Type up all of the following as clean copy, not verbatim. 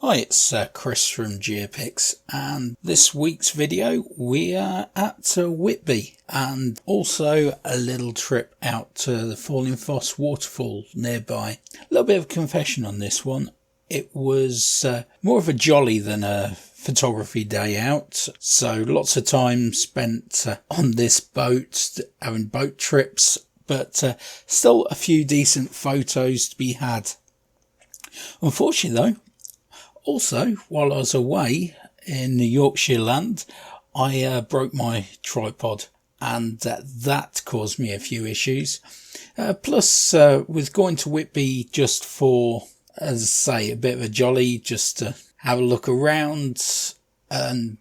Hi, it's Chris from Geopix, and this week's video we are at Whitby and also a little trip out to the Falling Foss waterfall nearby. A little bit of confession on this one. It was more of a jolly than a photography day out, so lots of time spent on this boat, having boat trips, but still a few decent photos to be had. Unfortunately though, also, while I was away in the Yorkshire land, I broke my tripod, and that caused me a few issues. Plus, with going to Whitby just for, as I say, a bit of a jolly, just to have a look around and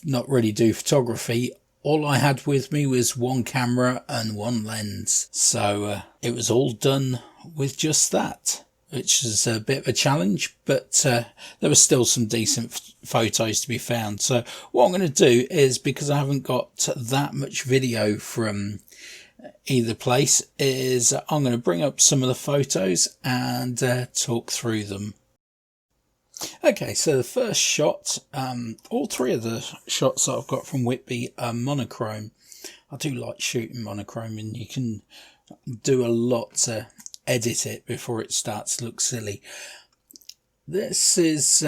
not really do photography, all I had with me was one camera and one lens. So it was all done with just that, which is a bit of a challenge, but there were still some decent photos to be found. So what I'm going to do is, because I haven't got that much video from either place, is I'm going to bring up some of the photos and talk through them. Okay, so the first shot, all three of the shots that I've got from Whitby are monochrome. I do like shooting monochrome, and you can do a lot to edit it before it starts to look silly. This is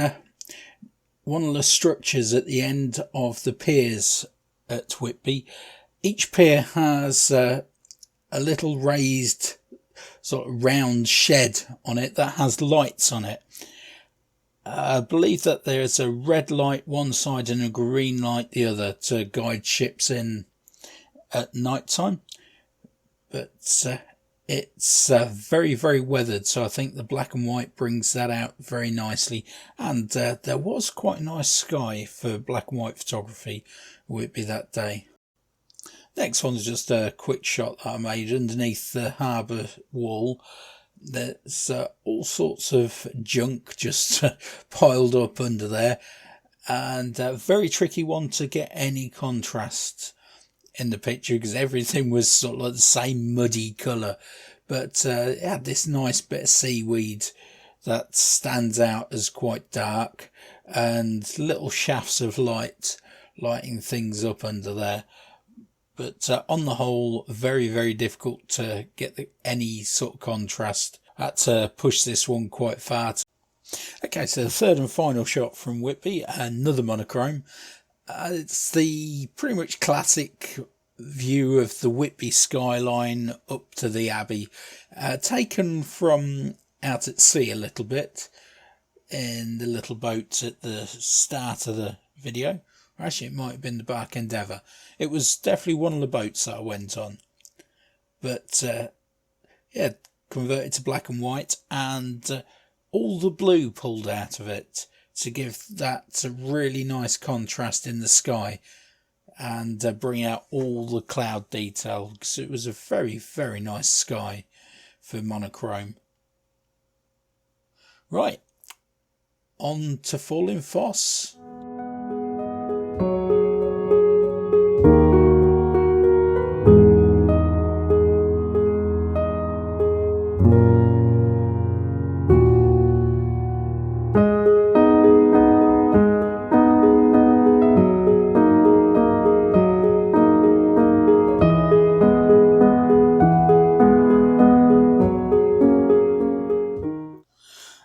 one of the structures at the end of the piers at Whitby. Each pier has a little raised sort of round shed on it that has lights on it. I believe that there's a red light one side and a green light the other to guide ships in at night time, but it's very weathered, so I think the black and white brings that out very nicely. And there was quite a nice sky for black and white photography would be that day. Next one's just a quick shot that I made underneath the harbour wall. There's all sorts of junk just piled up under there, and a very tricky one to get any contrast in the picture because everything was sort of like the same muddy colour, but it had this nice bit of seaweed that stands out as quite dark, and little shafts of light lighting things up under there. But on the whole, very difficult to get any sort of contrast. I had to push this one quite far. Okay, so the third and final shot from Whitby, another monochrome. It's the pretty much classic view of the Whitby skyline up to the Abbey, taken from out at sea a little bit in the little boat at the start of the video. Or actually, it might have been the Bark Endeavour. It was definitely one of the boats that I went on. But yeah, converted to black and white, and all the blue pulled out of it to give that a really nice contrast in the sky and bring out all the cloud detail, because it was a very nice sky for monochrome. Right, on to Falling Foss.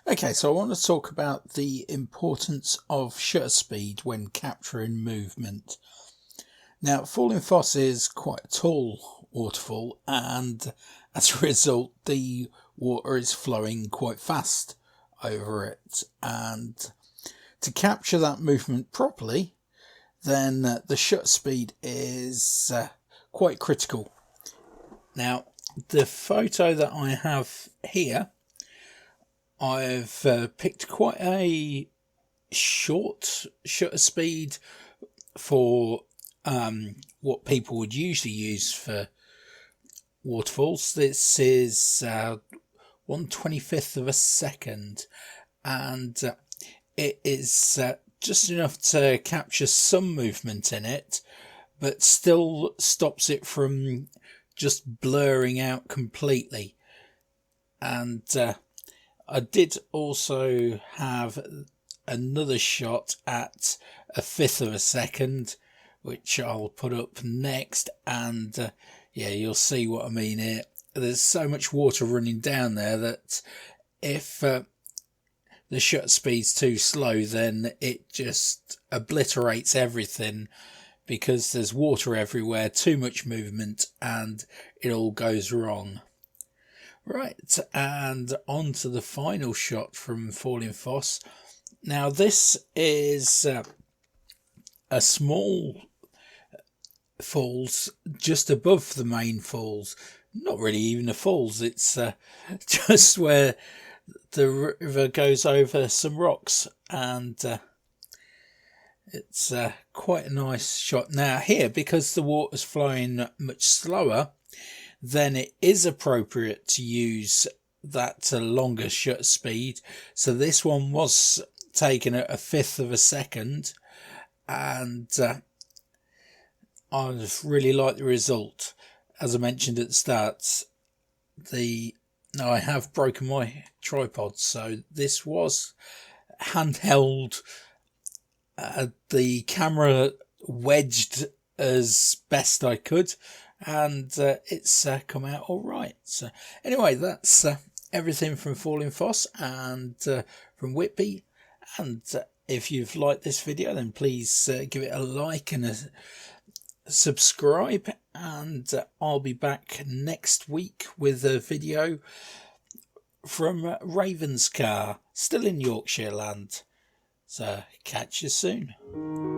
Okay, so I want to talk about the importance of shutter speed when capturing movement. Now, Falling Foss is quite a tall waterfall, and as a result, the water is flowing quite fast over it. And to capture that movement properly, then the shutter speed is quite critical. Now, the photo that I have here, I've picked quite a short shutter speed for what people would usually use for waterfalls. This is 1/25th of a second, and it is just enough to capture some movement in it, but still stops it from just blurring out completely. And I did also have another shot at a fifth of a second, which I'll put up next, and yeah, you'll see what I mean here. There's so much water running down there that if the shutter speed's too slow, then it just obliterates everything, because there's water everywhere, too much movement, and it all goes wrong. Right, and on to the final shot from Falling Foss. Now this is a small falls just above the main falls. Not really even a falls, it's just where the river goes over some rocks, and it's quite a nice shot. Now here, because the water's flowing much slower, then it is appropriate to use that longer shutter speed. So this one was taken at a fifth of a second, and I really like the result. As I mentioned at the start, I have broken my tripod, so this was handheld, the camera wedged as best I could, and it's come out all right. So anyway, that's everything from Falling Foss and from Whitby. And if you've liked this video, then please give it a like and a subscribe, and I'll be back next week with a video from Ravenscar, still in Yorkshire land. So catch you soon.